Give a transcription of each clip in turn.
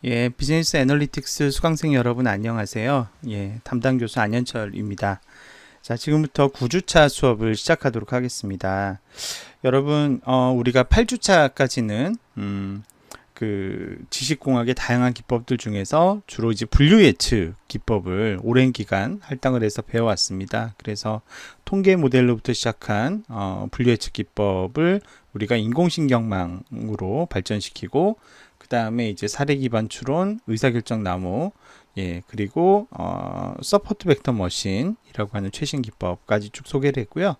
예, 비즈니스 애널리틱스 수강생 여러분 안녕하세요. 예, 담당 교수 안현철입니다. 자, 지금부터 9주차 수업을 시작하도록 하겠습니다. 여러분, 우리가 8주차까지는 그 지식공학의 다양한 기법들 중에서 주로 이제 분류 예측 기법을 오랜 기간 할당을 해서 배워왔습니다. 그래서 통계 모델로부터 시작한 분류 예측 기법을 우리가 인공신경망으로 발전시키고, 그 다음에 이제 사례 기반 추론, 의사결정 나무, 예, 그리고 서포트 벡터 머신이라고 하는 최신 기법까지 쭉 소개를 했고요.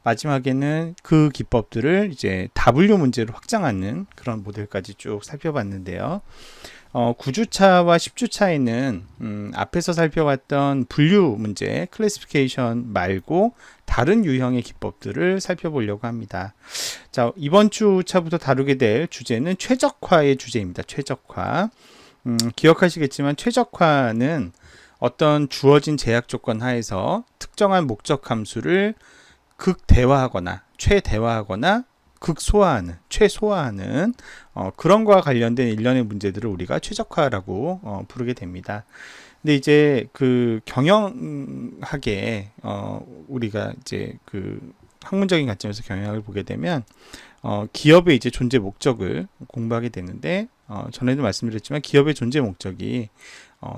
마지막에는 그 기법들을 이제 W 문제로 확장하는 그런 모델까지 쭉 살펴봤는데요. 9주차와 10주차에는 앞에서 살펴봤던 분류 문제, 클래시피케이션 말고 다른 유형의 기법들을 살펴보려고 합니다. 자, 이번 주차부터 다루게 될 주제는 최적화의 주제입니다. 최적화. 기억하시겠지만 최적화는 어떤 주어진 제약 조건 하에서 특정한 목적 함수를 극대화하거나 최대화하거나 극소화하는, 최소화하는 그런 거와 관련된 일련의 문제들을 우리가 최적화라고 부르게 됩니다. 근데 이제 그 경영학에 우리가 이제 그 학문적인 관점에서 경영학을 보게 되면 기업의 이제 존재 목적을 공부하게 되는데, 전에도 말씀드렸지만 기업의 존재 목적이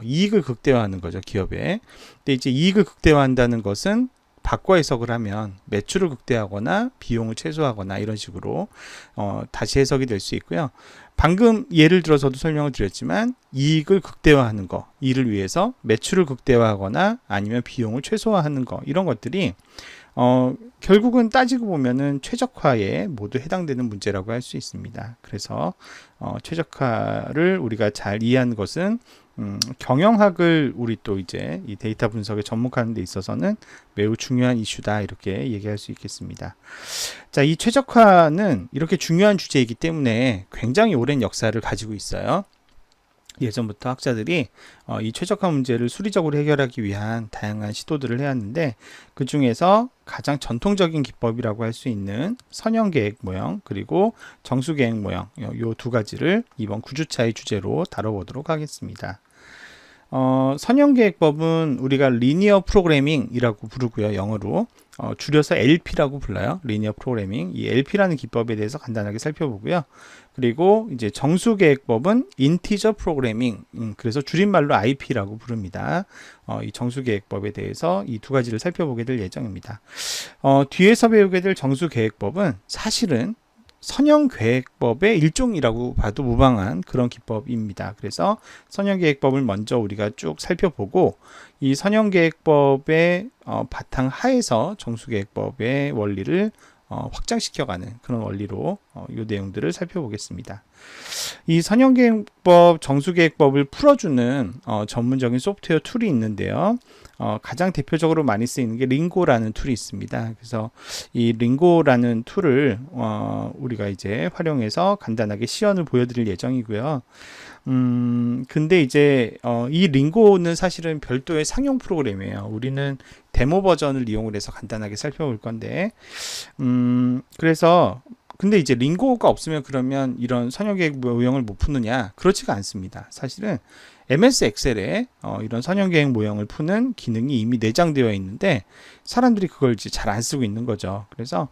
이익을 극대화하는 거죠, 기업에. 근데 이제 이익을 극대화한다는 것은 바꿔 해석을 하면 매출을 극대화하거나 비용을 최소화하거나 이런 식으로 다시 해석이 될 수 있고요. 방금 예를 들어서도 설명을 드렸지만 이익을 극대화하는 거, 이를 위해서 매출을 극대화하거나 아니면 비용을 최소화하는 거, 이런 것들이 결국은 따지고 보면은 최적화에 모두 해당되는 문제라고 할 수 있습니다. 그래서 최적화를 우리가 잘 이해하는 것은 경영학을 우리 또 이제 이 데이터 분석에 접목하는 데 있어서는 매우 중요한 이슈다, 이렇게 얘기할 수 있겠습니다. 자, 이 최적화는 이렇게 중요한 주제이기 때문에 굉장히 오랜 역사를 가지고 있어요. 예전부터 학자들이 이 최적화 문제를 수리적으로 해결하기 위한 다양한 시도들을 해왔는데, 그 중에서 가장 전통적인 기법이라고 할 수 있는 선형계획 모형 그리고 정수계획 모형, 요 두 가지를 이번 9주차의 주제로 다뤄보도록 하겠습니다. 선형계획법은 우리가 리니어 프로그래밍이라고 부르고요. 영어로 줄여서 LP라고 불러요. 리니어 프로그래밍. 이 LP라는 기법에 대해서 간단하게 살펴보고요. 그리고 이제 정수계획법은 인티저 프로그래밍, 그래서 줄임말로 IP라고 부릅니다. 이 정수계획법에 대해서 이 두 가지를 살펴보게 될 예정입니다. 뒤에서 배우게 될 정수계획법은 사실은 선형계획법의 일종이라고 봐도 무방한 그런 기법입니다. 그래서 선형계획법을 먼저 우리가 쭉 살펴보고, 이 선형계획법의 바탕 하에서 정수계획법의 원리를 확장시켜가는 그런 원리로 이 내용들을 살펴보겠습니다. 이 선형계획법, 정수계획법을 풀어주는 전문적인 소프트웨어 툴이 있는데요. 가장 대표적으로 많이 쓰이는 게 링고라는 툴이 있습니다. 그래서 이 링고라는 툴을 우리가 이제 활용해서 간단하게 시연을 보여드릴 예정이고요. 근데 이제 이 링고는 사실은 별도의 상용 프로그램이에요. 우리는 데모 버전을 이용을 해서 간단하게 살펴볼 건데, 그래서 근데 이제 링고가 없으면 그러면 이런 선형계획 모형을 못 푸느냐? 그렇지가 않습니다. 사실은 MS 엑셀에 이런 선형계획 모형을 푸는 기능이 이미 내장되어 있는데 사람들이 그걸 이제 잘 안 쓰고 있는 거죠. 그래서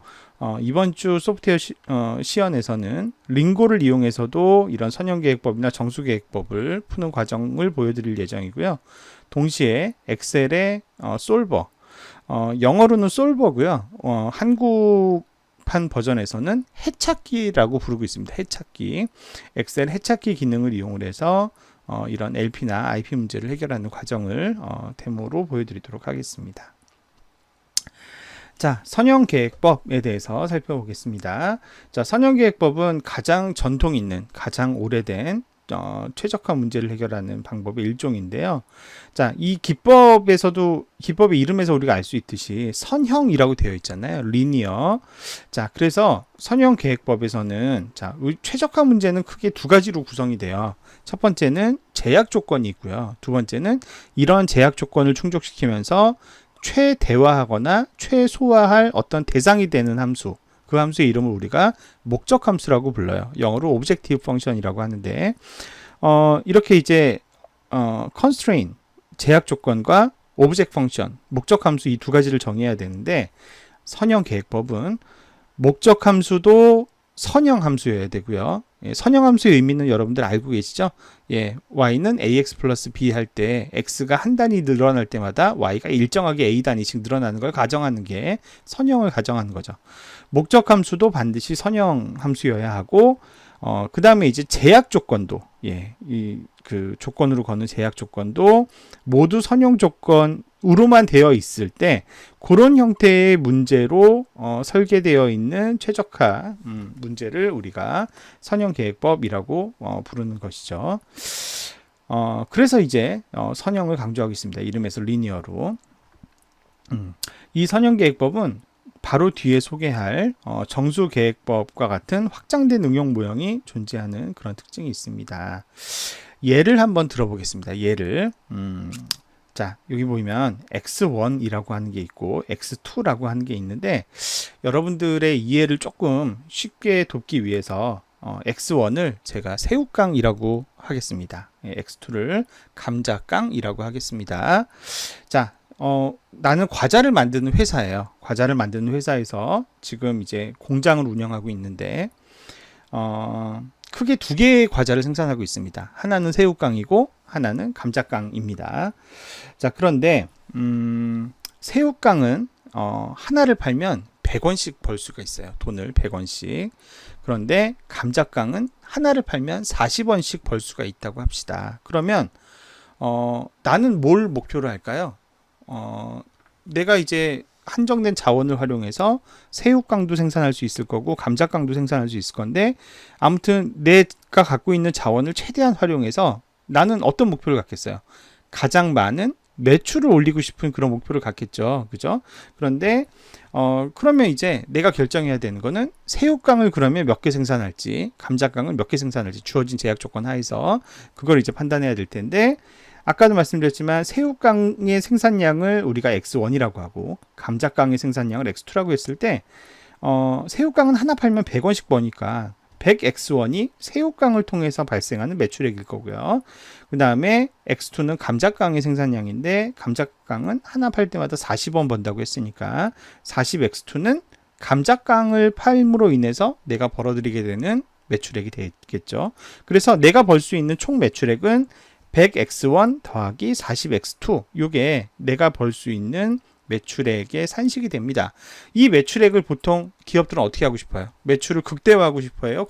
이번 주 소프트웨어 시연에서는 링고를 이용해서도 이런 선형계획법이나 정수계획법을 푸는 과정을 보여드릴 예정이고요. 동시에 엑셀의 솔버, 영어로는 솔버고요. 한국판 버전에서는 해찾기라고 부르고 있습니다. 해찾기, 엑셀 해찾기 기능을 이용을 해서 이런 LP나 IP 문제를 해결하는 과정을 데모로 보여드리도록 하겠습니다. 자, 선형계획법에 대해서 살펴보겠습니다. 자, 선형계획법은 가장 전통 있는, 가장 오래된 최적화 문제를 해결하는 방법의 일종인데요. 자, 이 기법에서도, 기법의 이름에서 우리가 알 수 있듯이 선형이라고 되어 있잖아요. 리니어. 자, 그래서 선형계획법에서는 자, 최적화 문제는 크게 두 가지로 구성이 돼요. 첫 번째는 제약 조건이 있고요. 두 번째는 이러한 제약 조건을 충족시키면서 최대화하거나 최소화할 어떤 대상이 되는 함수, 그 함수의 이름을 우리가 목적 함수라고 불러요. 영어로 objective function이라고 하는데, 이렇게 이제 constraint 제약 조건과 object function 목적 함수 이 두 가지를 정해야 되는데 선형 계획법은 목적 함수도 선형 함수여야 되고요. 예, 선형 함수의 의미는 여러분들 알고 계시죠? 예, y는 ax 플러스 b 할 때 x가 한 단위 늘어날 때마다 y가 일정하게 a 단위씩 늘어나는 걸 가정하는 게 선형을 가정하는 거죠. 목적 함수도 반드시 선형 함수여야 하고 그 다음에 이제 제약 조건도 예, 그 조건으로 거는 제약 조건도 모두 선형 조건으로만 되어 있을 때 그런 형태의 문제로 설계되어 있는 최적화 문제를 우리가 선형 계획법이라고 부르는 것이죠. 그래서 이제 선형을 강조하고 있습니다. 이름에서 리니어로. 이 선형 계획법은 바로 뒤에 소개할 정수계획법과 같은 확장된 응용 모형이 존재하는 그런 특징이 있습니다. 예를 한번 들어보겠습니다. 예를 자, 여기 보면 x1이라고 하는 게 있고 x2라고 하는 게 있는데 여러분들의 이해를 조금 쉽게 돕기 위해서 x1을 제가 새우깡이라고 하겠습니다. x2를 감자깡이라고 하겠습니다. 자, 나는 과자를 만드는 회사예요. 과자를 만드는 회사에서 지금 이제 공장을 운영하고 있는데 크게 두 개의 과자를 생산하고 있습니다. 하나는 새우깡이고 하나는 감자깡입니다. 자, 그런데 새우깡은 하나를 팔면 100원씩 벌 수가 있어요. 돈을 100원씩. 그런데 감자깡은 하나를 팔면 40원씩 벌 수가 있다고 합시다. 그러면 나는 뭘 목표로 할까요? 내가 이제 한정된 자원을 활용해서 새우깡도 생산할 수 있을 거고 감자깡도 생산할 수 있을 건데 아무튼 내가 갖고 있는 자원을 최대한 활용해서 나는 어떤 목표를 갖겠어요? 가장 많은 매출을 올리고 싶은 그런 목표를 갖겠죠. 그죠? 그런데 그러면 이제 내가 결정해야 되는 거는 새우깡을 그러면 몇 개 생산할지 감자깡을 몇 개 생산할지 주어진 제약 조건 하에서 그걸 이제 판단해야 될 텐데 아까도 말씀드렸지만 새우깡의 생산량을 우리가 x1이라고 하고 감자깡의 생산량을 x2라고 했을 때 새우깡은 하나 팔면 100원씩 버니까 100x1이 새우깡을 통해서 발생하는 매출액일 거고요. 그 다음에 x2는 감자깡의 생산량인데 감자깡은 하나 팔 때마다 40원 번다고 했으니까 40x2는 감자깡을 팔므로 인해서 내가 벌어들이게 되는 매출액이 되겠죠. 그래서 내가 벌 수 있는 총 매출액은 100x1 더하기 40x2 요게 내가 벌 수 있는 매출액의 산식이 됩니다. 이 매출액을 보통 기업들은 어떻게 하고 싶어요? 매출을 극대화하고 싶어요?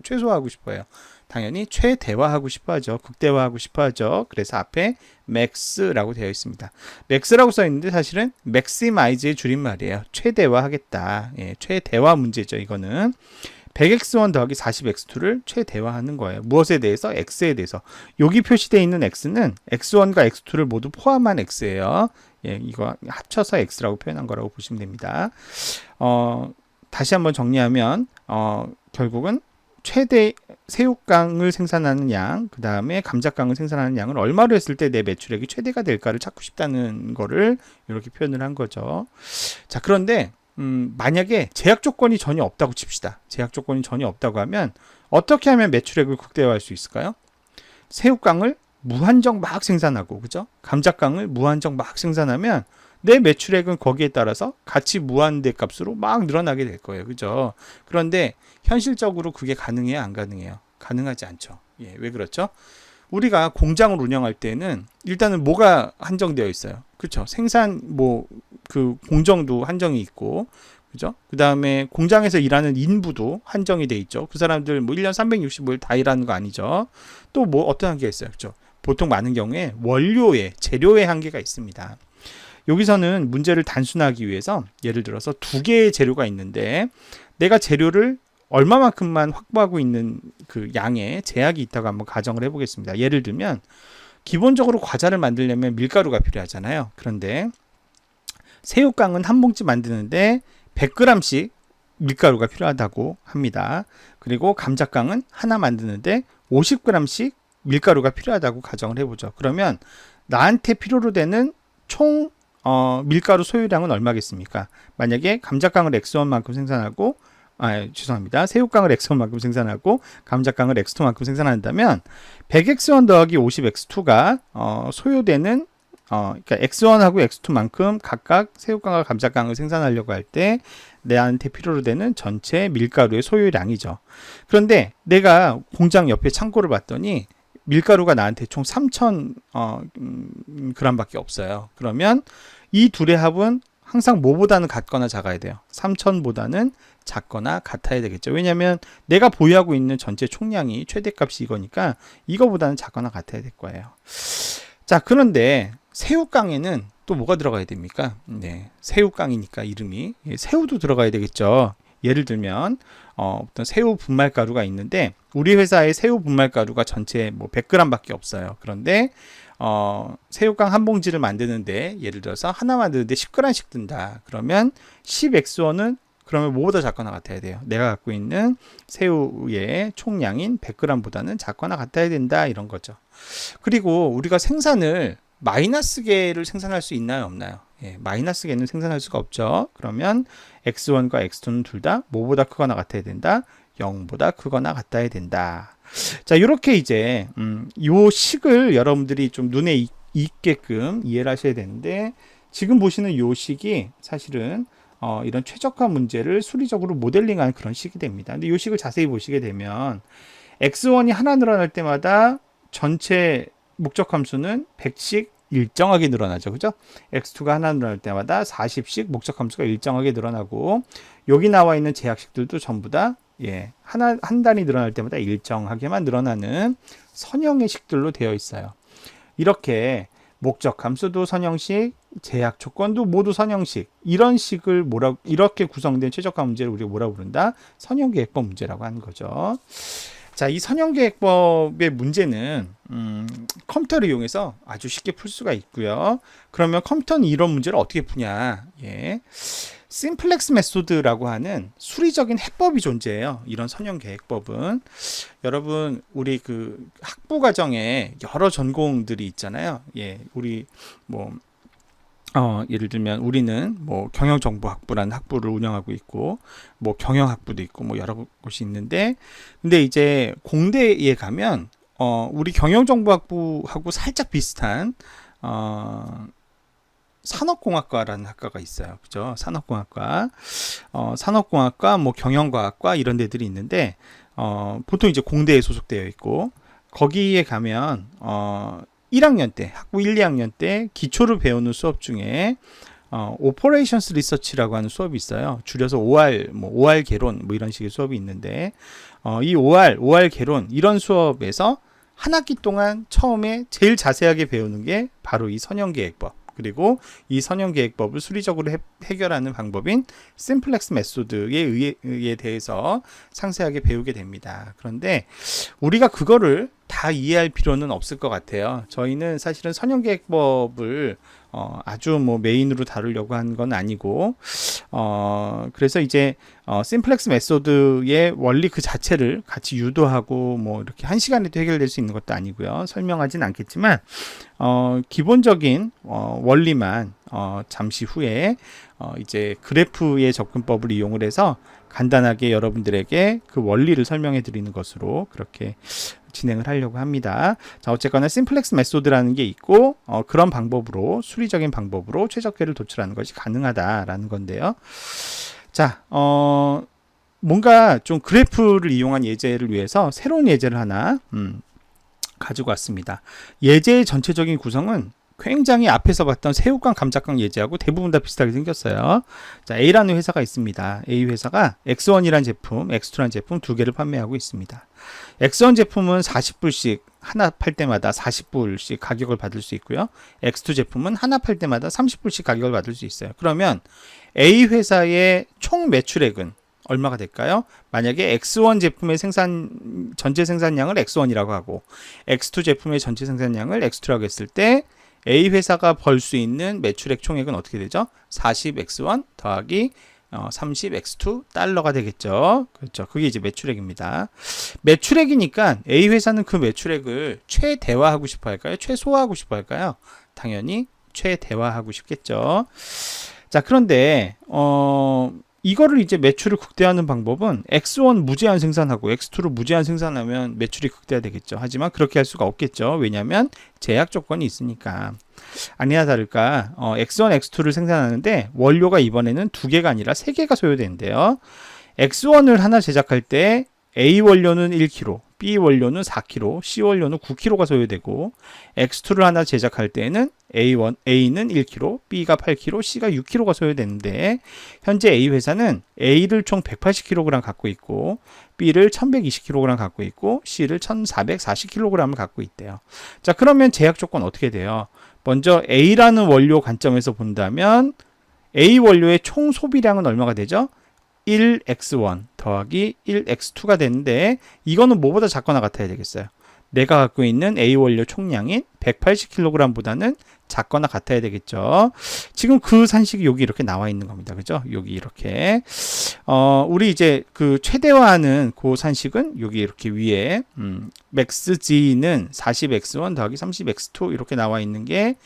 최소화하고 싶어요? 당연히 최대화하고 싶어 하죠. 극대화하고 싶어 하죠. 그래서 앞에 max라고 되어 있습니다. max라고 써 있는데 사실은 maximize의 줄임말이에요. 최대화하겠다. 예, 최대화 문제죠. 이거는 100x1 더하기 40x2를 최대화하는 거예요. 무엇에 대해서? x에 대해서. 여기 표시되어 있는 x는 x1과 x2를 모두 포함한 x예요. 예, 이거 합쳐서 x라고 표현한 거라고 보시면 됩니다. 다시 한번 정리하면 결국은 최대 새우깡을 생산하는 양, 그 다음에 감자깡을 생산하는 양을 얼마로 했을 때 내 매출액이 최대가 될까를 찾고 싶다는 거를 이렇게 표현을 한 거죠. 자, 그런데 만약에 제약 조건이 전혀 없다고 칩시다. 제약 조건이 전혀 없다고 하면 어떻게 하면 매출액을 극대화할 수 있을까요? 새우깡을 무한정 막 생산하고, 그죠? 감자깡을 무한정 막 생산하면 내 매출액은 거기에 따라서 같이 무한대 값으로 막 늘어나게 될 거예요. 그죠? 그런데 현실적으로 그게 가능해요? 안 가능해요? 가능하지 않죠. 예, 왜 그렇죠? 우리가 공장을 운영할 때는 일단은 뭐가 한정되어 있어요. 그렇죠? 생산 그 공정도 한정이 있고, 그죠? 그 다음에 공장에서 일하는 인부도 한정이 돼 있죠. 그 사람들 1년 365일 다 일하는 거 아니죠. 또 어떤 한계가 있어요. 그죠? 보통 많은 경우에 원료의 재료의 한계가 있습니다. 여기서는 문제를 단순하기 위해서 예를 들어서 두 개의 재료가 있는데 내가 재료를 얼마만큼만 확보하고 있는 그 양에 제약이 있다고 한번 가정을 해보겠습니다. 예를 들면 기본적으로 과자를 만들려면 밀가루가 필요하잖아요. 그런데 새우깡은 한 봉지 만드는데 100g씩 밀가루가 필요하다고 합니다. 그리고 감자깡은 하나 만드는데 50g씩 밀가루가 필요하다고 가정을 해보죠. 그러면 나한테 필요로 되는 총 밀가루 소유량은 얼마겠습니까? 만약에 감자깡을 x1만큼 생산하고 죄송합니다. 새우깡을 X1만큼 생산하고 감자깡을 X2만큼 생산한다면 100X1 더하기 50X2가 소요되는 그러니까 X1하고 X2만큼 각각 새우깡과 감자깡을 생산하려고 할 때 내한테 필요로 되는 전체 밀가루의 소요량이죠. 그런데 내가 공장 옆에 창고를 봤더니 밀가루가 나한테 총 3,000 g밖에 없어요. 그러면 이 둘의 합은 항상 뭐보다는 같거나 작아야 돼요. 3,000보다는 작거나 같아야 되겠죠. 왜냐하면 내가 보유하고 있는 전체 총량이 최대값이 이거니까 이거보다는 작거나 같아야 될 거예요. 자, 그런데 새우깡에는 또 뭐가 들어가야 됩니까? 네, 새우깡이니까 이름이 새우도 들어가야 되겠죠. 예를 들면 어떤 새우 분말가루가 있는데 우리 회사의 새우 분말가루가 전체 뭐 100g밖에 없어요. 그런데 새우깡 한 봉지를 만드는데 예를 들어서 하나 만드는데 10g씩 든다. 그러면 10X1은 그러면 뭐보다 작거나 같아야 돼요. 내가 갖고 있는 새우의 총량인 100g보다는 작거나 같아야 된다. 이런 거죠. 그리고 우리가 생산을 마이너스 개를 생산할 수 있나요? 없나요? 예, 마이너스 개는 생산할 수가 없죠. 그러면 X1과 X2는 둘 다 뭐보다 크거나 같아야 된다? 0보다 크거나 같아야 된다. 자, 이렇게 이제 요 식을 여러분들이 좀 눈에 익게끔 이해를 하셔야 되는데 지금 보시는 요 식이 사실은 이런 최적화 문제를 수리적으로 모델링한 그런 식이 됩니다. 근데 이 식을 자세히 보시게 되면 X1이 하나 늘어날 때마다 전체 목적 함수는 100씩 일정하게 늘어나죠. 그죠? X2가 하나 늘어날 때마다 40씩 목적 함수가 일정하게 늘어나고 여기 나와 있는 제약식들도 전부 다 한 단위 늘어날 때마다 일정하게만 늘어나는 선형의 식들로 되어 있어요. 이렇게 목적 함수도 선형식, 제약 조건도 모두 선형식, 이런 식을 이렇게 구성된 최적화 문제를 우리가 뭐라고 부른다? 선형계획법 문제라고 하는 거죠. 자, 이 선형계획법의 문제는 컴퓨터를 이용해서 아주 쉽게 풀 수가 있고요. 그러면 컴퓨터는 이런 문제를 어떻게 푸냐? 심플렉스 메소드라고 하는 수리적인 해법이 존재해요. 이런 선형계획법은 여러분 우리 그 학부 과정에 여러 전공들이 있잖아요. 우리 뭐 예를 들면 우리는 뭐 경영정보학부라는 학부를 운영하고 있고 뭐 경영학부도 있고 뭐 여러 곳이 있는데 근데 이제 공대에 가면 우리 경영정보학부하고 살짝 비슷한 산업공학과라는 학과가 있어요. 그죠? 산업공학과, 산업공학과, 뭐 경영과학과 이런 데들이 있는데 보통 이제 공대에 소속되어 있고 거기에 가면 1학년 때, 학부 1, 2학년 때 기초를 배우는 수업 중에 Operations Research라고 하는 수업이 있어요. 줄여서 OR, 뭐 OR 개론 뭐 이런 식의 수업이 있는데 이 OR 개론 이런 수업에서 한 학기 동안 처음에 제일 자세하게 배우는 게 바로 이 선형계획법. 그리고 이 선형계획법을 수리적으로 해결하는 방법인 심플렉스 메소드에 대해서 상세하게 배우게 됩니다. 그런데 우리가 그거를 다 이해할 필요는 없을 것 같아요. 저희는 사실은 선형계획법을 아주 뭐 메인으로 다루려고 한 건 아니고 그래서 이제 심플렉스 메소드의 원리 그 자체를 같이 유도하고 뭐 이렇게 한 시간에도 해결될 수 있는 것도 아니고요. 설명하진 않겠지만 기본적인 원리만 잠시 후에 이제 그래프의 접근법을 이용을 해서 간단하게 여러분들에게 그 원리를 설명해 드리는 것으로 그렇게 진행을 하려고 합니다. 자, 어쨌거나 심플렉스 메소드라는 게 있고 그런 방법으로 수리적인 방법으로 최적계를 도출하는 것이 가능하다라는 건데요. 자, 뭔가 좀 그래프를 이용한 예제를 위해서 새로운 예제를 하나 가지고 왔습니다. 예제의 전체적인 구성은 굉장히 앞에서 봤던 새우깡, 감자깡 예제하고 대부분 다 비슷하게 생겼어요. 자, A라는 회사가 있습니다. A 회사가 X1이라는 제품, X2라는 제품 두 개를 판매하고 있습니다. X1 제품은 40불씩 하나 팔 때마다 40불씩 가격을 받을 수 있고요. X2 제품은 하나 팔 때마다 30불씩 가격을 받을 수 있어요. 그러면 A 회사의 총 매출액은 얼마가 될까요? 만약에 X1 제품의 전체 생산량을 X1이라고 하고 X2 제품의 전체 생산량을 X2라고 했을 때 A 회사가 벌 수 있는 매출액 총액은 어떻게 되죠? 40X1 더하기 30X2 달러가 되겠죠. 그렇죠. 그게 이제 매출액입니다. 매출액이니까 A 회사는 그 매출액을 최대화하고 싶어 할까요? 최소화하고 싶어 할까요? 당연히 최대화하고 싶겠죠. 자, 그런데 이거를 이제 매출을 극대화하는 방법은 X1 무제한 생산하고 X2를 무제한 생산하면 매출이 극대화되겠죠. 하지만 그렇게 할 수가 없겠죠. 왜냐하면 제약 조건이 있으니까. 아니나 다를까 X1, X2를 생산하는데 원료가 이번에는 2개가 아니라 3개가 소요되는데요. X1을 하나 제작할 때 A 원료는 1kg, B 원료는 4kg, C 원료는 9kg가 소요되고 X2를 하나 제작할 때는 A는 1kg, B가 8kg, C가 6kg가 소요되는데 현재 A 회사는 A를 총 180kg 갖고 있고 B를 1120kg 갖고 있고 C를 1440kg을 갖고 있대요. 자, 그러면 제약 조건 어떻게 돼요? 먼저 A라는 원료 관점에서 본다면 A 원료의 총 소비량은 얼마가 되죠? 1x1 더하기 1x2가 되는데 이거는 뭐보다 작거나 같아야 되겠어요? 내가 갖고 있는 A 원료 총량인 180kg보다는 작거나 같아야 되겠죠. 지금 그 산식이 여기 이렇게 나와 있는 겁니다. 그죠? 여기 이렇게 우리 이제 그 최대화하는 그 산식은 여기 이렇게 위에 맥스 G는 40x1 더하기 30x2 이렇게 나와 있는 게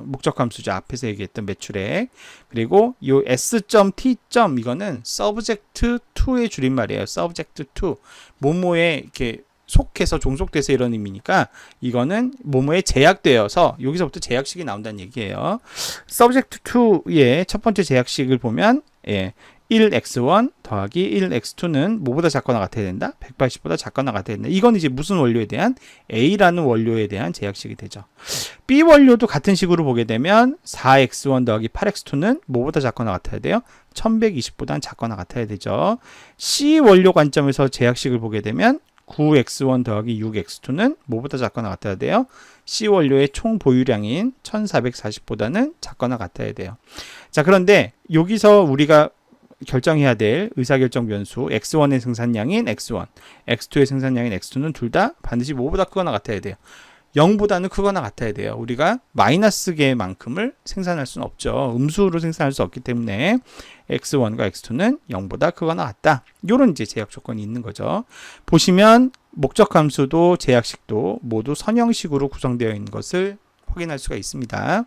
목적 함수죠. 앞에서 얘기했던 매출액. 그리고 요 S.T. 이거는 subject to의 줄임말이에요. subject to. 뭐뭐에 이렇게 속해서 종속돼서 이런 의미니까 이거는 뭐뭐에 제약되어서 여기서부터 제약식이 나온다는 얘기예요. subject to의 첫 번째 제약식을 보면 1x1 더하기 1x2는 뭐보다 작거나 같아야 된다? 180보다 작거나 같아야 된다. 이건 이제 무슨 원료에 대한? A라는 원료에 대한 제약식이 되죠. B 원료도 같은 식으로 보게 되면 4x1 더하기 8x2는 뭐보다 작거나 같아야 돼요? 1120보다 작거나 같아야 되죠. C 원료 관점에서 제약식을 보게 되면 9x1 더하기 6x2는 뭐보다 작거나 같아야 돼요? C 원료의 총 보유량인 1440보다는 작거나 같아야 돼요. 자, 그런데 여기서 우리가 결정해야 될 의사결정 변수 X1의 생산량인 X1, X2의 생산량인 X2는 둘 다 반드시 뭐보다 크거나 같아야 돼요. 0보다는 크거나 같아야 돼요. 우리가 마이너스 개만큼을 생산할 수는 없죠. 음수로 생산할 수 없기 때문에 X1과 X2는 0보다 크거나 같다. 이런 이제 제약 조건이 있는 거죠. 보시면 목적 함수도 제약식도 모두 선형식으로 구성되어 있는 것을 확인할 수가 있습니다.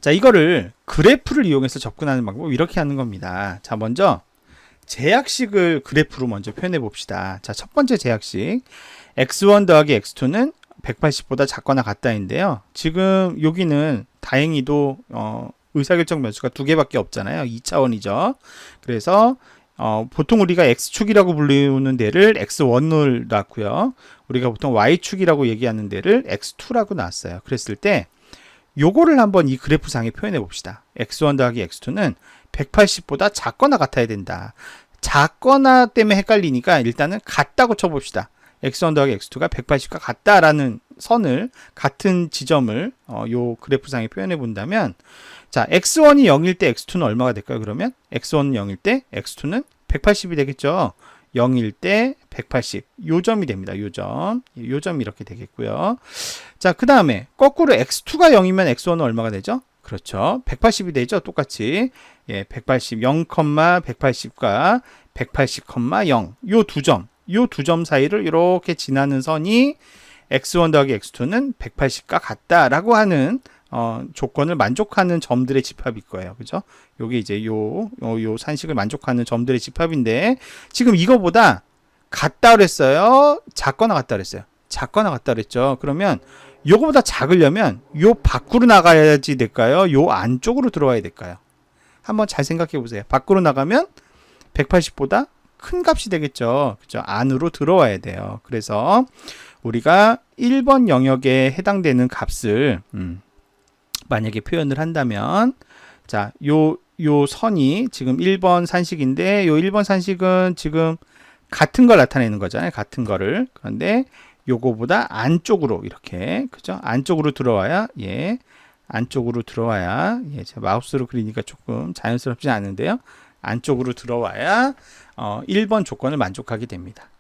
자, 이거를 그래프를 이용해서 접근하는 방법 이렇게 하는 겁니다. 자, 먼저 제약식을 그래프로 먼저 표현해 봅시다. 자, 첫 번째 제약식 x1 더하기 x2는 180보다 작거나 같다인데요. 지금 여기는 다행히도 의사결정 변수가 2개밖에 없잖아요. 2차원이죠. 그래서 보통 우리가 x축이라고 부르는 데를 x1을 놨고요. 우리가 보통 y축이라고 얘기하는 데를 x2라고 놨어요. 그랬을 때 요거를 한번 이 그래프상에 표현해 봅시다. x1 더하기 x2는 180보다 작거나 같아야 된다. 작거나 때문에 헷갈리니까 일단은 같다고 쳐봅시다. x1 더하기 x2가 180과 같다라는 선을, 같은 지점을 요 그래프상에 표현해 본다면, 자, x1이 0일 때 x2는 얼마가 될까요? 그러면 x1은 0일 때 x2는 180이 되겠죠. 0일 때 180, 요 점이 됩니다. 요 점. 요 점이 이렇게 되겠고요. 자, 그 다음에 거꾸로 x2가 0이면 x1은 얼마가 되죠? 그렇죠. 180이 되죠. 똑같이. 180, 0,180과 180,0. 요 두 점 사이를 이렇게 지나는 선이 x1 더하기 x2는 180과 같다라고 하는 조건을 만족하는 점들의 집합일 거예요. 그죠? 요게 이제 요 산식을 만족하는 점들의 집합인데, 지금 이거보다 같다 그랬어요? 작거나 같다 그랬어요? 작거나 같다 그랬죠. 그러면 요거보다 작으려면 요 밖으로 나가야지 될까요? 요 안쪽으로 들어와야 될까요? 한번 잘 생각해 보세요. 밖으로 나가면 180보다 큰 값이 되겠죠. 그죠? 안으로 들어와야 돼요. 그래서 우리가 1번 영역에 해당되는 값을 만약에 표현을 한다면, 자, 요 선이 지금 1번 산식인데, 요 1번 산식은 지금 같은 걸 나타내는 거잖아요. 같은 거를. 그런데 요거보다 안쪽으로 이렇게, 그죠? 안쪽으로 들어와야, 안쪽으로 들어와야, 제가 마우스로 그리니까 조금 자연스럽지 않은데요. 안쪽으로 들어와야 1번 조건을 만족하게 됩니다.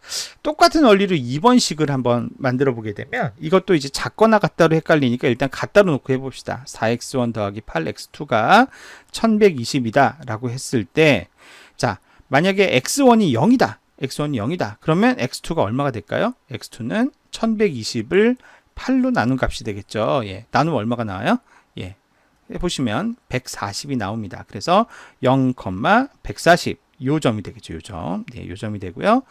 똑같은 원리로 2번식을 한번 만들어 보게 되면, 이것도 이제 작거나 같다로 헷갈리니까 일단 같다로 놓고 해봅시다. 4x1 더하기 8x2가 1120이다 라고 했을 때, 자, 만약에 x1이 0이다. x1이 0이다. 그러면 x2가 얼마가 될까요? x2는 1120을 8로 나눈 값이 되겠죠. 나누면 얼마가 나와요? 해보시면 140이 나옵니다. 그래서 0,140 요 점이 되겠죠. 요 점. 네, 요 점이 되고요.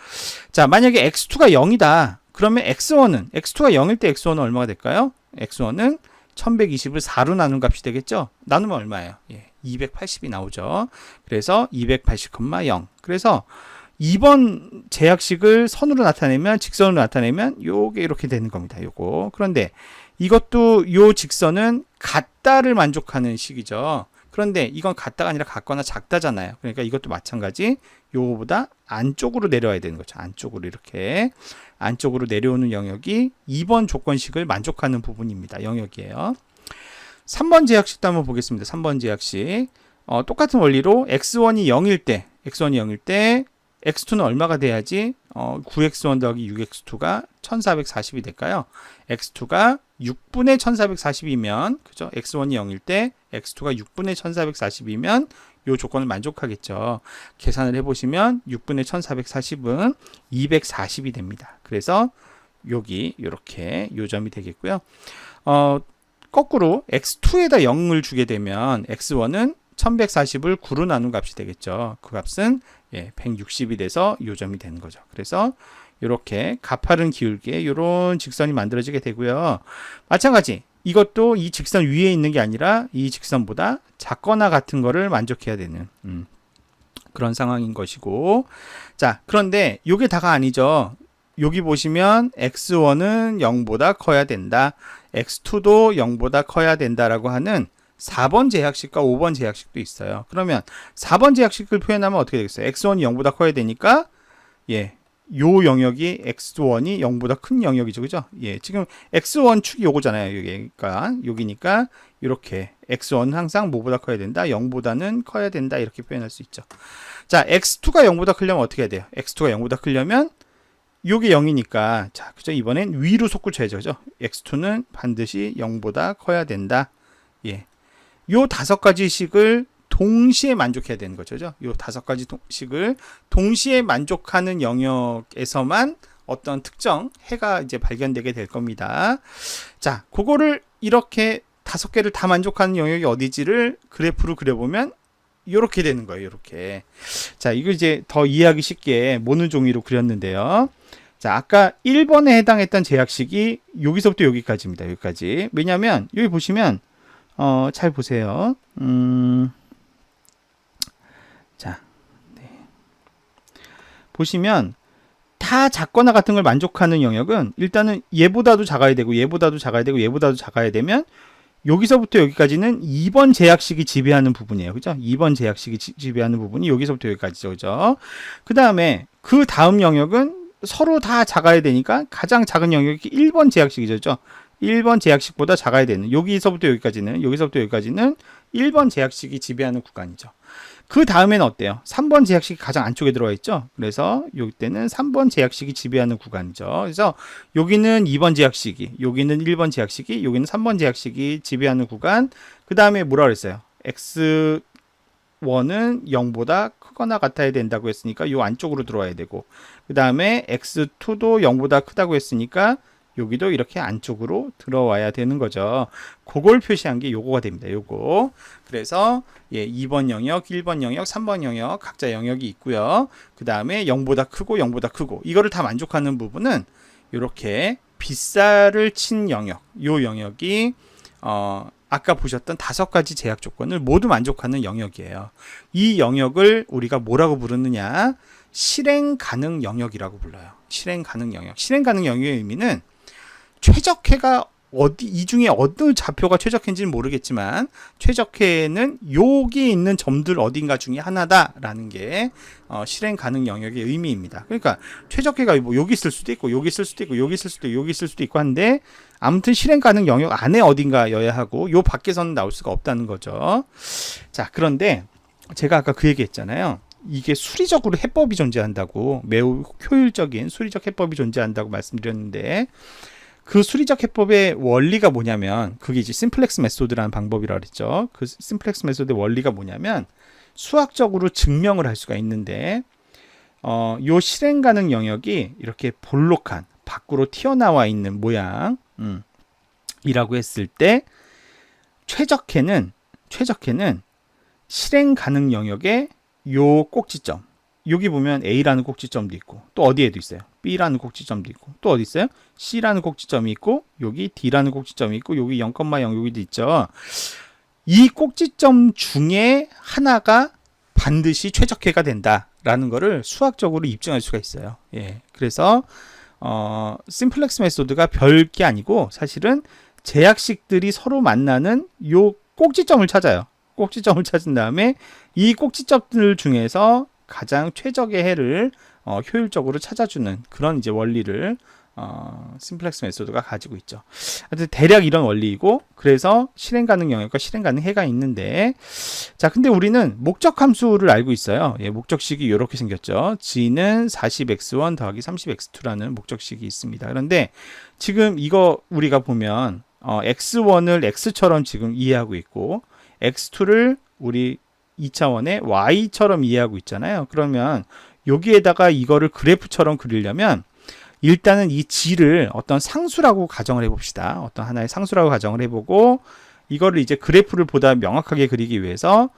자, 만약에 x2가 0이다. 그러면 x2가 0일 때 x1은 얼마가 될까요? x1은 1120을 4로 나눈 값이 되겠죠? 나누면 얼마예요? 예, 280이 나오죠. 그래서 280,0. 그래서 2번 제약식을 선으로 나타내면, 직선으로 나타내면 요게 이렇게 되는 겁니다. 요거. 그런데 이것도 요 직선은 같다를 만족하는 식이죠. 그런데 이건 같다가 아니라 같거나 작다잖아요. 그러니까 이것도 마찬가지 요거보다 안쪽으로 내려와야 되는 거죠. 안쪽으로 이렇게 안쪽으로 내려오는 영역이 2번 조건식을 만족하는 부분입니다. 영역이에요. 3번 제약식도 한번 보겠습니다. 3번 제약식. 똑같은 원리로 x1이 0일 때 x2는 얼마가 돼야지 9x1 더하기 6x2가 1440이 될까요? x2가 6분의 1440이면 그죠? x1이 0일 때 x2가 6분의 1440이면 이 조건을 만족하겠죠. 계산을 해보시면 6분의 1440은 240이 됩니다. 그래서 여기 이렇게 요 점이 되겠고요. 거꾸로 x2에다 0을 주게 되면 x1은 1140을 9로 나눈 값이 되겠죠. 그 값은 160이 돼서 요 점이 되는 거죠. 그래서 이렇게 가파른 기울기에 이런 직선이 만들어지게 되고요. 마찬가지 이것도 이 직선 위에 있는 게 아니라 이 직선보다 작거나 같은 거를 만족해야 되는 그런 상황인 것이고, 자, 그런데 이게 다가 아니죠. 여기 보시면 x1은 0보다 커야 된다. x2도 0보다 커야 된다라고 하는 4번 제약식과 5번 제약식도 있어요. 그러면 4번 제약식을 표현하면 어떻게 되겠어요? x1이 0보다 커야 되니까 요 영역이 x1이 0보다 큰 영역이죠. 그죠? 지금 x1 축이 요거잖아요. 여기니까 이렇게 x1은 항상 뭐보다 커야 된다? 0보다는 커야 된다. 이렇게 표현할 수 있죠. 자, x2가 0보다 크려면 어떻게 해야 돼요? x2가 0보다 크려면 요게 0이니까 자, 그죠? 이번엔 위로 솟구쳐야죠. 그죠? x2는 반드시 0보다 커야 된다. 요 5가지 식을 동시에 만족해야 되는 거죠. 요 5가지 식을 동시에 만족하는 영역에서만 어떤 특정 해가 이제 발견되게 될 겁니다. 자, 그거를 이렇게 5개를 다 만족하는 영역이 어디지를 그래프로 그려보면 이렇게 되는 거예요. 이렇게. 자, 이거 이제 더 이해하기 쉽게 모는 종이로 그렸는데요. 자, 아까 1번에 해당했던 제약식이 여기서부터 여기까지입니다. 여기까지. 왜냐하면 여기 보시면 잘 보세요. 자, 보시면 다 작거나 같은 걸 만족하는 영역은 일단은 얘보다도 작아야 되고 얘보다도 작아야 되고 얘보다도 작아야 되면 여기서부터 여기까지는 2번 제약식이 지배하는 부분이에요. 그죠? 2번 제약식이 지배하는 부분이 여기서부터 여기까지죠. 그죠? 그 다음 영역은 서로 다 작아야 되니까 가장 작은 영역이 1번 제약식이죠. 1번 제약식보다 작아야 되는 여기서부터 여기까지는 1번 제약식이 지배하는 구간이죠. 그 다음에는 어때요? 3번 제약식이 가장 안쪽에 들어와 있죠. 그래서 이때는 3번 제약식이 지배하는 구간이죠. 그래서 여기는 2번 제약식이, 여기는 1번 제약식이, 여기는 3번 제약식이 지배하는 구간. 그 다음에 뭐라 그랬어요? x1은 0보다 크거나 같아야 된다고 했으니까 이 안쪽으로 들어와야 되고, 그 다음에 x2도 0보다 크다고 했으니까 여기도 이렇게 안쪽으로 들어와야 되는 거죠. 그걸 표시한 게 요거가 됩니다. 요거. 그래서 2번 영역, 1번 영역, 3번 영역 각자 영역이 있고요. 그 다음에 0보다 크고 0보다 크고 이거를 다 만족하는 부분은 이렇게 빗살을 친 영역. 요 영역이 아까 보셨던 5가지 제약 조건을 모두 만족하는 영역이에요. 이 영역을 우리가 뭐라고 부르느냐? 실행 가능 영역이라고 불러요. 실행 가능 영역. 실행 가능 영역의 의미는 최적해가 이 중에 어느 좌표가 최적해인지는 모르겠지만 최적해는 여기 있는 점들 어딘가 중에 하나다라는 게 실행 가능 영역의 의미입니다. 그러니까 최적해가 뭐 여기 있을 수도 있고 여기 있을 수도 있고 여기 있을 수도 있고 여기 있을 수도 있고 한데 아무튼 실행 가능 영역 안에 어딘가여야 하고 요 밖에서는 나올 수가 없다는 거죠. 자, 그런데 제가 아까 그 얘기했잖아요. 이게 수리적으로 해법이 존재한다고, 매우 효율적인 수리적 해법이 존재한다고 말씀드렸는데, 그 수리적 해법의 원리가 뭐냐면, 그게 이제 심플렉스 메소드라는 방법이라고 그랬죠. 그 심플렉스 메소드의 원리가 뭐냐면 수학적으로 증명을 할 수가 있는데, 요 실행 가능 영역이 이렇게 볼록한 밖으로 튀어나와 있는 모양 이라고 했을 때 최적해는 최적혜는 실행 가능 영역의 요 꼭지점, 여기 보면 A라는 꼭지점도 있고 또 어디에도 있어요. B라는 꼭지점도 있고 또 어디 있어요? C라는 꼭지점이 있고 여기 D라는 꼭지점이 있고 여기 0,0 여기도 있죠. 이 꼭지점 중에 하나가 반드시 최적혜가 된다라는 것을 수학적으로 입증할 수가 있어요. 예, 그래서 심플렉스 메소드가 별게 아니고 사실은 제약식들이 서로 만나는 요 꼭지점을 찾아요. 꼭지점을 찾은 다음에 이 꼭지점들 중에서 가장 최적의 해를 효율적으로 찾아주는 그런 이제 원리를 심플렉스 메소드가 가지고 있죠. 하여튼 대략 이런 원리이고, 그래서 실행 가능 영역과 실행 가능 해가 있는데, 자, 근데 우리는 목적 함수를 알고 있어요. 예, 목적식이 이렇게 생겼죠. g는 40x1 더하기 30x2라는 목적식이 있습니다. 그런데 지금 이거 우리가 보면 x1을 x처럼 지금 이해하고 있고 x2를 우리 2차원의 y처럼 이해하고 있잖아요. 그러면 여기에다가 이거를 그래프처럼 그리려면 일단은 이 g를 어떤 상수라고 가정을 해봅시다. 어떤 하나의 상수라고 가정을 해보고 이거를 이제 그래프를 보다 명확하게 그리기 위해서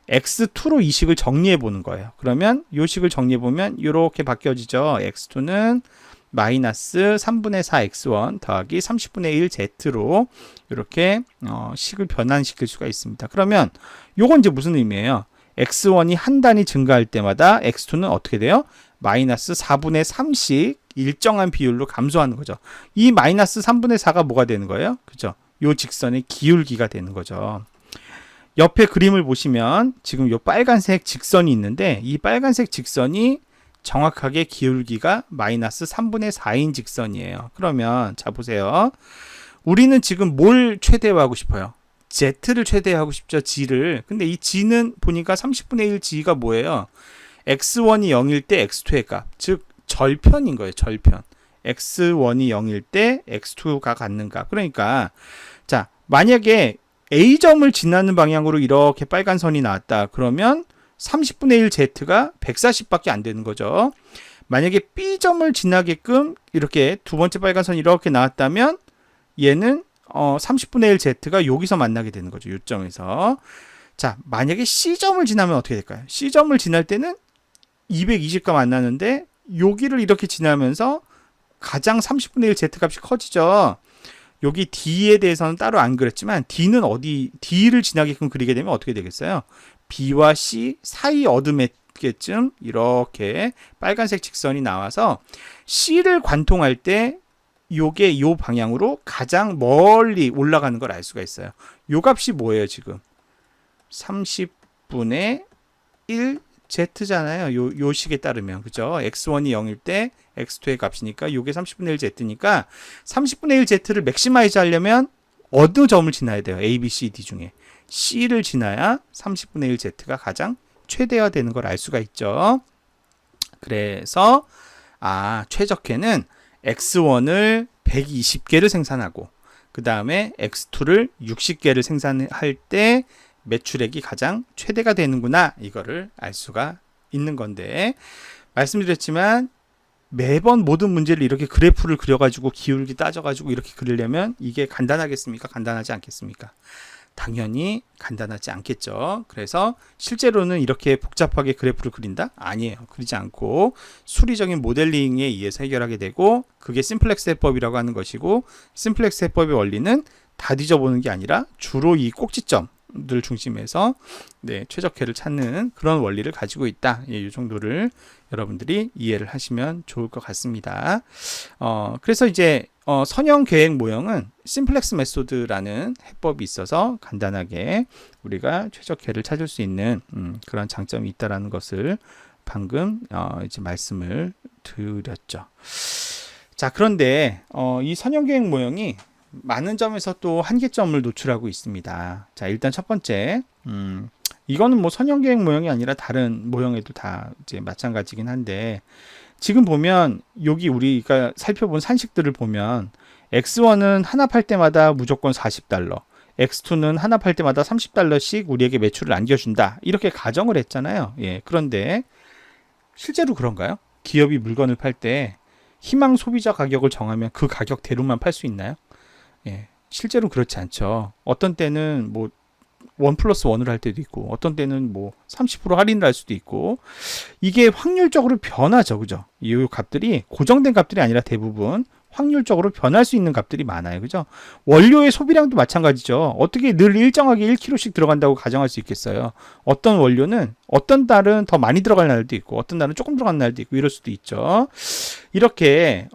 x2로 이 식을 정리해 보는 거예요. 그러면 이 식을 정리해 보면 이렇게 바뀌어지죠. x2는 마이너스 3분의 4x1 더하기 30분의 1 z로 이렇게 식을 변환시킬 수가 있습니다. 그러면 요건 이제 무슨 의미예요? x1이 한 단위 증가할 때마다 x2는 어떻게 돼요? 마이너스 4분의 3씩 일정한 비율로 감소하는 거죠. 이 마이너스 3분의 4가 뭐가 되는 거예요? 그죠? 요 직선의 기울기가 되는 거죠. 옆에 그림을 보시면 지금 요 빨간색 직선이 있는데 이 빨간색 직선이 정확하게 기울기가 마이너스 3분의 4인 직선이에요. 그러면 자 보세요. 우리는 지금 뭘 최대화하고 싶어요? z를 최대화하고 싶죠. g를. 근데 이 g는 보니까 30분의 1 g가 뭐예요? x1이 0일 때 x2의 값. 즉 절편인 거예요. 절편. x1이 0일 때 x2가 갖는 값. 그러니까 자 만약에 A점을 지나는 방향으로 이렇게 빨간 선이 나왔다. 그러면 30분의 1 z가 140밖에 안 되는 거죠. 만약에 B점을 지나게끔 이렇게 두 번째 빨간 선이 이렇게 나왔다면 얘는 30분의 1 z가 여기서 만나게 되는 거죠. 요점에서. 자, 만약에 C점을 지나면 어떻게 될까요? C점을 지날 때는 220가 만나는데 여기를 이렇게 지나면서 가장 30분의 1 z 값이 커지죠. 여기 D에 대해서는 따로 안 그렸지만 D는 D를 지나게끔 그리게 되면 어떻게 되겠어요? B와 C 사이 어둠에쯤 이렇게 빨간색 직선이 나와서 C를 관통할 때 요게 요 방향으로 가장 멀리 올라가는 걸 알 수가 있어요. 요 값이 뭐예요, 지금? 30분의 1 z잖아요. 요 식에 따르면. 그죠? x1이 0일 때 x2의 값이니까 요게 30분의 1 z니까 30분의 1 z를 맥시마이즈 하려면 어느 점을 지나야 돼요? A, B, C, D 중에. C를 지나야 30분의 1 z가 가장 최대화되는 걸 알 수가 있죠. 그래서 최적혜는 x1을 120개를 생산하고 그 다음에 x2를 60개를 생산할 때 매출액이 가장 최대가 되는구나, 이거를 알 수가 있는 건데, 말씀드렸지만 매번 모든 문제를 이렇게 그래프를 그려가지고 기울기 따져가지고 이렇게 그리려면 이게 간단하겠습니까? 간단하지 않겠습니까? 당연히 간단하지 않겠죠. 그래서 실제로는 이렇게 복잡하게 그래프를 그린다? 아니에요. 그리지 않고 수리적인 모델링에 의해서 해결하게 되고, 그게 심플렉스 해법이라고 하는 것이고, 심플렉스 해법의 원리는 다 뒤져보는 게 아니라 주로 이 꼭지점들 중심에서 최적혜를 찾는 그런 원리를 가지고 있다. 이 정도를 여러분들이 이해를 하시면 좋을 것 같습니다. 그래서 이제 선형 계획 모형은 심플렉스 메소드라는 해법이 있어서 간단하게 우리가 최적혜를 찾을 수 있는 그런 장점이 있다라는 것을 방금 이제 말씀을 드렸죠. 자, 그런데 이 선형 계획 모형이 많은 점에서 또 한계점을 노출하고 있습니다. 자, 일단 첫 번째, 이거는 뭐 선형 계획 모형이 아니라 다른 모형에도 다 이제 마찬가지긴 한데, 지금 보면 여기 우리가 살펴본 산식들을 보면 x1은 하나 팔 때마다 무조건 $40, x2는 하나 팔 때마다 $30씩 우리에게 매출을 안겨준다, 이렇게 가정을 했잖아요. 예, 그런데 실제로 그런가요? 기업이 물건을 팔 때 희망 소비자 가격을 정하면 그 가격대로만 팔 수 있나요? 예, 실제로 그렇지 않죠. 어떤 때는 뭐 원 플러스 원을 할 때도 있고 어떤 때는 뭐 30% 할인을 할 수도 있고 이게 확률적으로 변하죠. 그죠? 이 값들이 고정된 값들이 아니라 대부분 확률적으로 변할 수 있는 값들이 많아요. 그죠? 원료의 소비량도 마찬가지죠. 어떻게 늘 일정하게 1kg씩 들어간다고 가정할 수 있겠어요. 어떤 원료는 어떤 달은 더 많이 들어갈 날도 있고 어떤 달은 조금 들어간 날도 있고 이럴 수도 있죠. 이렇게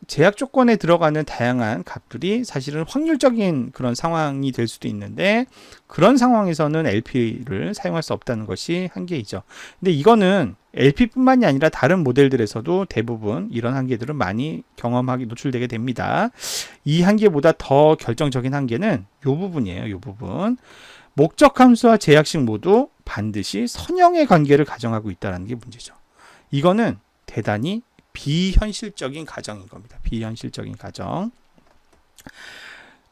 제약 조건에 들어가는 다양한 값들이 사실은 확률적인 그런 상황이 될 수도 있는데 그런 상황에서는 LP를 사용할 수 없다는 것이 한계이죠. 근데 이거는 LP뿐만이 아니라 다른 모델들에서도 대부분 이런 한계들은 많이 경험하기 노출되게 됩니다. 이 한계보다 더 결정적인 한계는 이 부분이에요. 이 부분. 목적 함수와 제약식 모두 반드시 선형의 관계를 가정하고 있다는 게 문제죠. 이거는 대단히 비현실적인 가정인 겁니다. 비현실적인 가정.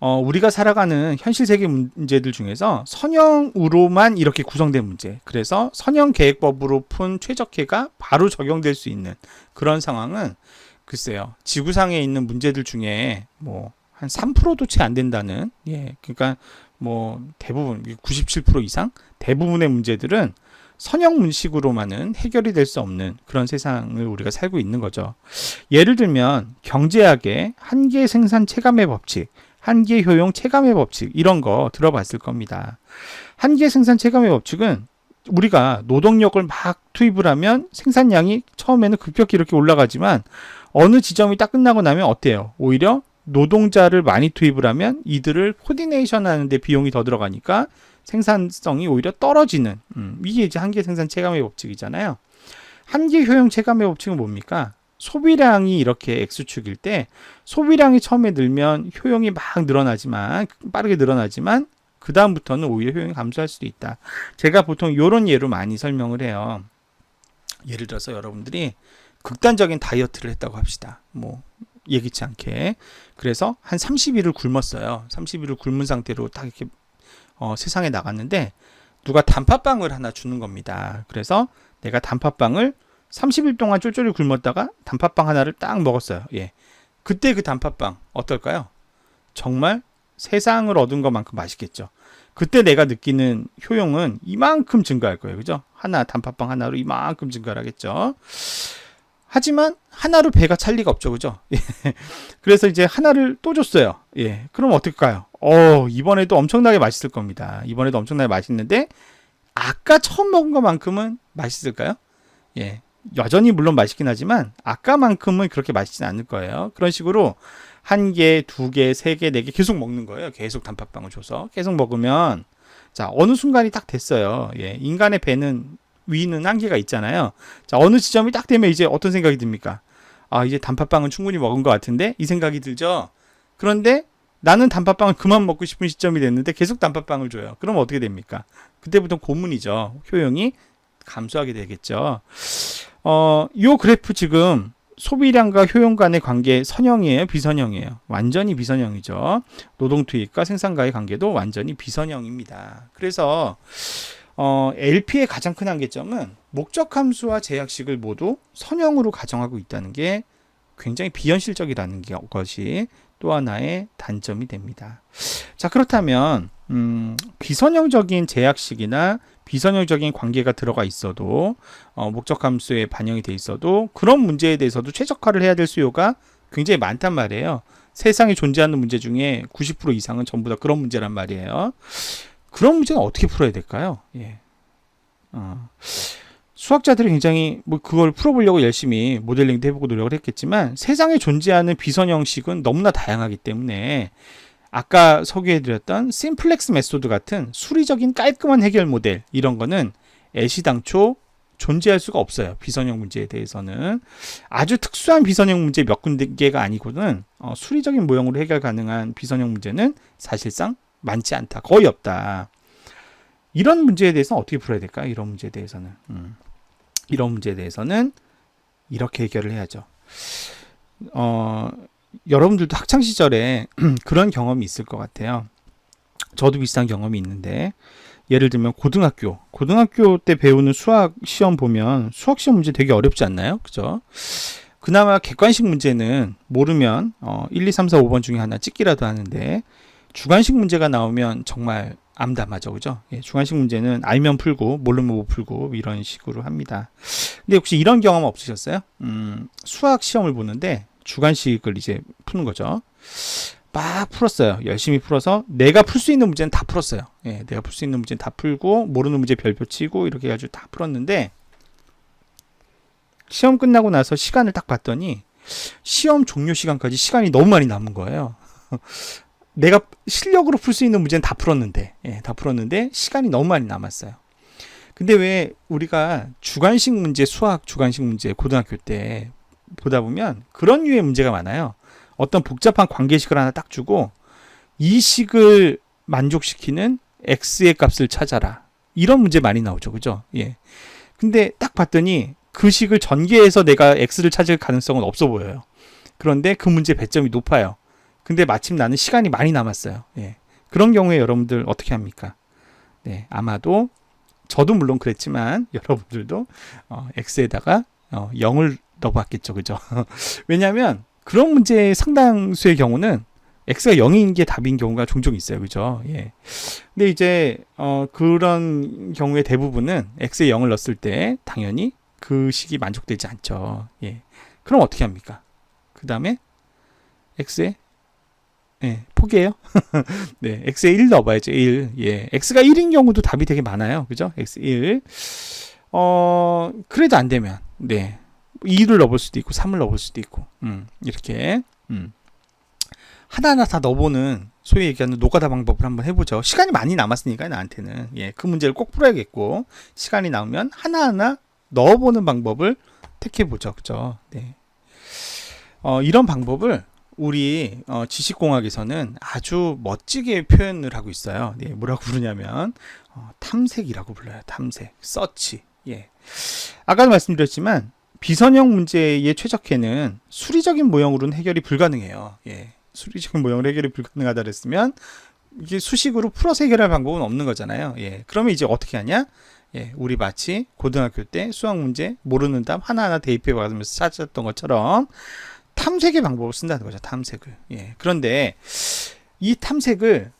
우리가 살아가는 현실 세계 문제들 중에서 선형으로만 이렇게 구성된 문제, 그래서 선형 계획법으로 푼 최적화가 바로 적용될 수 있는 그런 상황은 글쎄요, 지구상에 있는 문제들 중에 뭐 한 3%도 채 안 된다는, 그러니까 뭐 대부분 97% 이상 대부분의 문제들은 선형 문식으로만은 해결이 될 수 없는 그런 세상을 우리가 살고 있는 거죠. 예를 들면 경제학의 한계 생산 체감의 법칙, 한계 효용 체감의 법칙, 이런 거 들어봤을 겁니다. 한계 생산 체감의 법칙은 우리가 노동력을 막 투입을 하면 생산량이 처음에는 급격히 이렇게 올라가지만 어느 지점이 딱 끝나고 나면 어때요? 오히려 노동자를 많이 투입을 하면 이들을 코디네이션 하는데 비용이 더 들어가니까 생산성이 오히려 떨어지는, 이게 이제 한계 생산 체감의 법칙이잖아요. 한계 효용 체감의 법칙은 뭡니까? 소비량이 이렇게 X축일 때 소비량이 처음에 늘면 효용이 막 늘어나지만, 빠르게 늘어나지만 그 다음부터는 오히려 효용이 감소할 수도 있다. 제가 보통 이런 예로 많이 설명을 해요. 예를 들어서 여러분들이 극단적인 다이어트를 했다고 합시다. 뭐 예기치 않게. 그래서 한 30일을 굶었어요. 30일을 굶은 상태로 딱 이렇게 세상에 나갔는데 누가 단팥빵을 하나 주는 겁니다. 그래서 내가 단팥빵을 30일 동안 쫄쫄이 굶었다가 단팥빵 하나를 딱 먹었어요. 그때 그 단팥빵 어떨까요? 정말 세상을 얻은 것만큼 맛있겠죠. 그때 내가 느끼는 효용은 이만큼 증가할 거예요. 그죠? 단팥빵 하나로 이만큼 증가를 하겠죠. 하지만 하나로 배가 찰 리가 없죠. 그죠? 그래서 이제 하나를 또 줬어요. 그럼 어떨까요? 이번에도 엄청나게 맛있을 겁니다. 이번에도 엄청나게 맛있는데 아까 처음 먹은 것만큼은 맛있을까요? 여전히 물론 맛있긴 하지만 아까만큼은 그렇게 맛있진 않을 거예요. 그런 식으로 1개, 2개, 3개, 4개 계속 먹는 거예요. 계속 단팥빵을 줘서 계속 먹으면 자, 어느 순간이 딱 됐어요. 인간의 배는 위는 한계가 있잖아요. 자, 어느 지점이 딱 되면 이제 어떤 생각이 듭니까? 이제 단팥빵은 충분히 먹은 것 같은데 이 생각이 들죠. 그런데 나는 단팥빵을 그만 먹고 싶은 시점이 됐는데 계속 단팥빵을 줘요. 그럼 어떻게 됩니까? 그때부터 고문이죠. 효용이 감소하게 되겠죠. 요 그래프 지금 소비량과 효용 간의 관계 선형이에요, 비선형이에요? 완전히 비선형이죠. 노동 투입과 생산과의 관계도 완전히 비선형입니다. 그래서 LP의 가장 큰 한계점은 목적 함수와 제약식을 모두 선형으로 가정하고 있다는 게 굉장히 비현실적이라는 것이 또 하나의 단점이 됩니다. 자, 그렇다면 비선형적인 제약식이나 비선형적인 관계가 들어가 있어도 목적 함수에 반영이 돼 있어도 그런 문제에 대해서도 최적화를 해야 될 수요가 굉장히 많단 말이에요. 세상에 존재하는 문제 중에 90% 이상은 전부 다 그런 문제란 말이에요. 그런 문제는 어떻게 풀어야 될까요? 수학자들이 굉장히 그걸 풀어보려고 열심히 모델링도 해보고 노력을 했겠지만 세상에 존재하는 비선형식은 너무나 다양하기 때문에 아까 소개해드렸던 심플렉스 메소드 같은 수리적인 깔끔한 해결 모델, 이런 거는 애시당초 존재할 수가 없어요. 비선형 문제에 대해서는 아주 특수한 비선형 문제 몇 군데가 아니고는 수리적인 모형으로 해결 가능한 비선형 문제는 사실상 많지 않다. 거의 없다. 이런 문제에 대해서는 어떻게 풀어야 될까요? 이런 문제에 대해서는 이런 문제에 대해서는 이렇게 해결을 해야죠. 여러분들도 학창 시절에 그런 경험이 있을 것 같아요. 저도 비슷한 경험이 있는데, 예를 들면 고등학교 때 배우는 수학 시험 보면 수학 시험 문제 되게 어렵지 않나요? 그죠? 그나마 객관식 문제는 모르면 1, 2, 3, 4, 5번 중에 하나 찍기라도 하는데 주관식 문제가 나오면 정말 암담하죠, 그죠? 예, 주관식 문제는 알면 풀고 모르면 못 풀고 이런 식으로 합니다. 근데 혹시 이런 경험 없으셨어요? 수학 시험을 보는데 주관식을 이제 푸는 거죠. 막 풀었어요. 열심히 풀어서 내가 풀 수 있는 문제는 다 풀었어요. 예, 내가 풀 수 있는 문제는 다 풀고 모르는 문제 별표 치고 이렇게 해가지고 다 풀었는데 시험 끝나고 나서 시간을 딱 봤더니 시험 종료 시간까지 시간이 너무 많이 남은 거예요. 내가 실력으로 풀 수 있는 문제는 다 풀었는데, 예, 다 풀었는데 시간이 너무 많이 남았어요. 근데 왜 우리가 주관식 문제, 수학 주관식 문제 고등학교 때 보다 보면 그런 류의 문제가 많아요. 어떤 복잡한 관계식을 하나 딱 주고 이 식을 만족시키는 x의 값을 찾아라. 이런 문제 많이 나오죠, 그죠? 예. 근데 딱 봤더니 그 식을 전개해서 내가 x를 찾을 가능성은 없어 보여요. 그런데 그 문제 배점이 높아요. 근데 마침 나는 시간이 많이 남았어요. 예. 그런 경우에 여러분들 어떻게 합니까? 네, 아마도 저도 물론 그랬지만 여러분들도 x에다가 0을 넣어봤겠죠, 그죠? 왜냐하면 그런 문제의 상당수의 경우는 x가 0인 게 답인 경우가 종종 있어요, 그죠? 예. 근데 이제 그런 경우의 대부분은 x에 0을 넣었을 때 당연히 그 식이 만족되지 않죠. 예. 그럼 어떻게 합니까? 그 다음에 x에 포기해요. 네, x에 1 넣어봐야죠. 1. 예, x가 1인 경우도 답이 되게 많아요. 그죠? x 1. 그래도 안 되면, 네, 2를 넣어볼 수도 있고, 3을 넣어볼 수도 있고, 이렇게, 하나하나 다 넣어보는, 소위 얘기하는 노가다 방법을 한번 해보죠. 시간이 많이 남았으니까, 나한테는. 예, 그 문제를 꼭 풀어야겠고, 시간이 나오면 하나하나 넣어보는 방법을 택해보죠. 그죠? 네. 이런 방법을 우리 지식공학에서는 아주 멋지게 표현을 하고 있어요. 네, 뭐라고 부르냐면 탐색이라고 불러요. 탐색, 서치. 예. 아까도 말씀드렸지만 비선형 문제의 최적해는 수리적인 모형으로는 해결이 불가능해요. 예. 수리적인 모형으로 해결이 불가능하다 그랬으면 이게 수식으로 풀어서 해결할 방법은 없는 거잖아요. 예. 그러면 이제 어떻게 하냐? 예, 우리 마치 고등학교 때 수학 문제 모르는 답 하나하나 대입해 가면서 찾았던 것처럼 탐색의 방법을 쓴다는 거죠. 탐색을. 예. 그런데 이 탐색을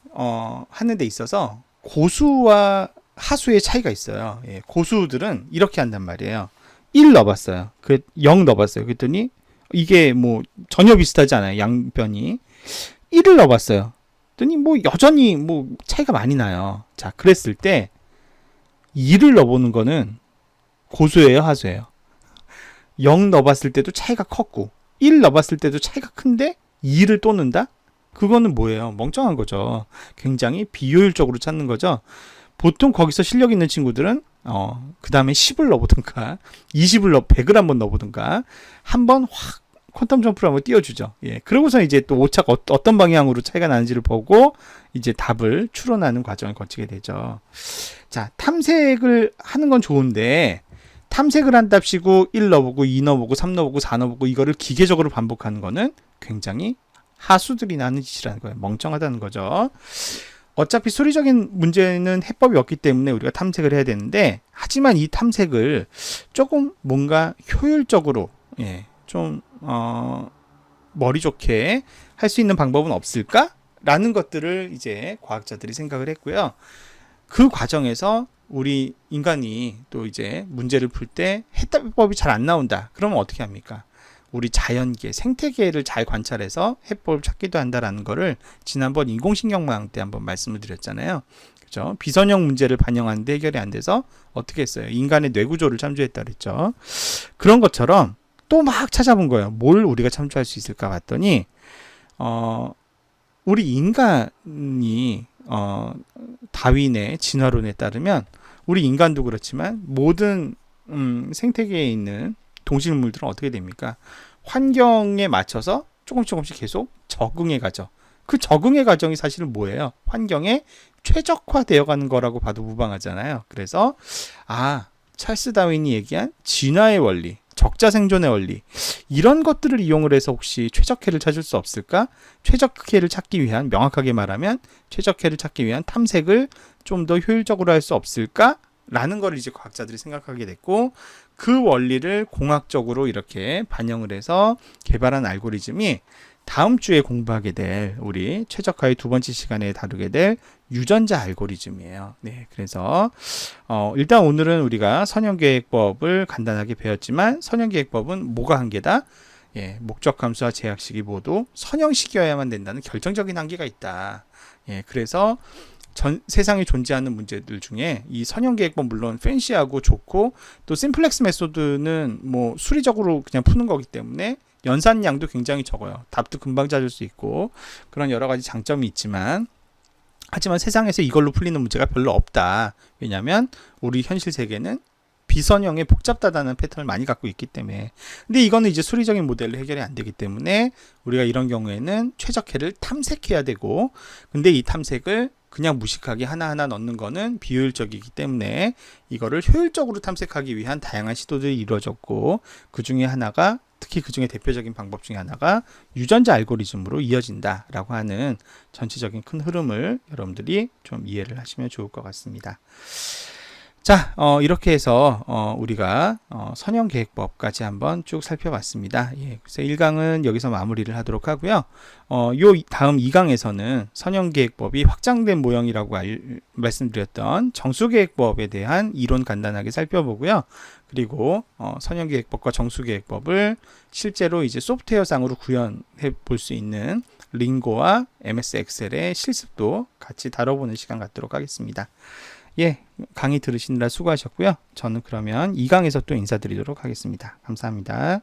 하는 데 있어서 고수와 하수의 차이가 있어요. 예. 고수들은 이렇게 한단 말이에요. 1 넣어봤어요. 0 넣어봤어요. 그랬더니 이게 뭐 전혀 비슷하지 않아요. 양변이. 1을 넣어봤어요. 그랬더니 뭐 여전히 뭐 차이가 많이 나요. 자, 그랬을 때 2를 넣어보는 거는 고수예요, 하수예요? 0 넣어봤을 때도 차이가 컸고 1 넣어봤을 때도 차이가 큰데 2를 또 넣는다? 그거는 뭐예요? 멍청한 거죠. 굉장히 비효율적으로 찾는 거죠. 보통 거기서 실력 있는 친구들은 그 다음에 10을 넣어보든가 100을 한번 넣어보든가 한번 확 퀀텀 점프를 한번 띄워주죠. 예. 그러고서 이제 또 오차가 어떤 방향으로 차이가 나는지를 보고 이제 답을 추론하는 과정을 거치게 되죠. 자, 탐색을 하는 건 좋은데 탐색을 한답시고 1 넣어보고 2 넣어보고 3 넣어보고 4 넣어보고 이거를 기계적으로 반복하는 거는 굉장히 하수들이 나는 짓이라는 거예요. 멍청하다는 거죠. 어차피 수리적인 문제는 해법이 없기 때문에 우리가 탐색을 해야 되는데 하지만 이 탐색을 조금 뭔가 효율적으로 좀 머리 좋게 할 수 있는 방법은 없을까? 라는 것들을 이제 과학자들이 생각을 했고요. 그 과정에서 우리 인간이 또 이제 문제를 풀 때 해법이 잘 안 나온다. 그러면 어떻게 합니까? 우리 자연계, 생태계를 잘 관찰해서 해법을 찾기도 한다라는 거를 지난번 인공신경망 때 한번 말씀을 드렸잖아요. 그죠? 비선형 문제를 반영하는데 해결이 안 돼서 어떻게 했어요? 인간의 뇌구조를 참조했다 그랬죠. 그런 것처럼 또 막 찾아본 거예요. 뭘 우리가 참조할 수 있을까 봤더니 우리 인간이 다윈의 진화론에 따르면 우리 인간도 그렇지만 모든 생태계에 있는 동식물들은 어떻게 됩니까? 환경에 맞춰서 조금씩 계속 적응해 가죠. 그 적응의 과정이 사실은 뭐예요? 환경에 최적화되어 가는 거라고 봐도 무방하잖아요. 그래서 찰스 다윈이 얘기한 진화의 원리, 적자 생존의 원리, 이런 것들을 이용을 해서 혹시 최적해를 찾을 수 없을까? 최적해를 찾기 위한, 명확하게 말하면 최적해를 찾기 위한 탐색을 좀 더 효율적으로 할 수 없을까? 라는 걸 이제 과학자들이 생각하게 됐고, 그 원리를 공학적으로 이렇게 반영을 해서 개발한 알고리즘이 다음 주에 공부하게 될 우리 최적화의 두 번째 시간에 다루게 될 유전자 알고리즘이에요. 네, 그래서 일단 오늘은 우리가 선형계획법을 간단하게 배웠지만 선형계획법은 뭐가 한계다? 예, 목적 함수와 제약식이 모두 선형식이어야만 된다는 결정적인 한계가 있다. 예, 그래서 세상에 존재하는 문제들 중에 이 선형계획법 물론 팬시하고 좋고 또 심플렉스 메소드는 뭐 수리적으로 그냥 푸는 거기 때문에 연산량도 굉장히 적어요. 답도 금방 찾을 수 있고 그런 여러 가지 장점이 있지만 하지만 세상에서 이걸로 풀리는 문제가 별로 없다. 왜냐하면 우리 현실 세계는 비선형의 복잡하다는 패턴을 많이 갖고 있기 때문에. 근데 이거는 이제 수리적인 모델로 해결이 안 되기 때문에 우리가 이런 경우에는 최적해를 탐색해야 되고, 근데 이 탐색을 그냥 무식하게 하나하나 넣는 거는 비효율적이기 때문에 이거를 효율적으로 탐색하기 위한 다양한 시도들이 이루어졌고, 그 중에 하나가 특히 그 중에 대표적인 방법 중에 하나가 유전자 알고리즘으로 이어진다라고 하는 전체적인 큰 흐름을 여러분들이 좀 이해를 하시면 좋을 것 같습니다. 자, 이렇게 해서 우리가 선형계획법까지 한번 쭉 살펴봤습니다. 예, 그래서 1강은 여기서 마무리를 하도록 하고요. 요 다음 2강에서는 선형계획법이 확장된 모형이라고 말씀드렸던 정수계획법에 대한 이론 간단하게 살펴보고요. 그리고 선형계획법과 정수계획법을 실제로 이제 소프트웨어상으로 구현해 볼 수 있는 링고와 MS 엑셀의 실습도 같이 다뤄보는 시간 갖도록 하겠습니다. 예, 강의 들으시느라 수고하셨고요. 저는 그러면 2강에서 또 인사드리도록 하겠습니다. 감사합니다.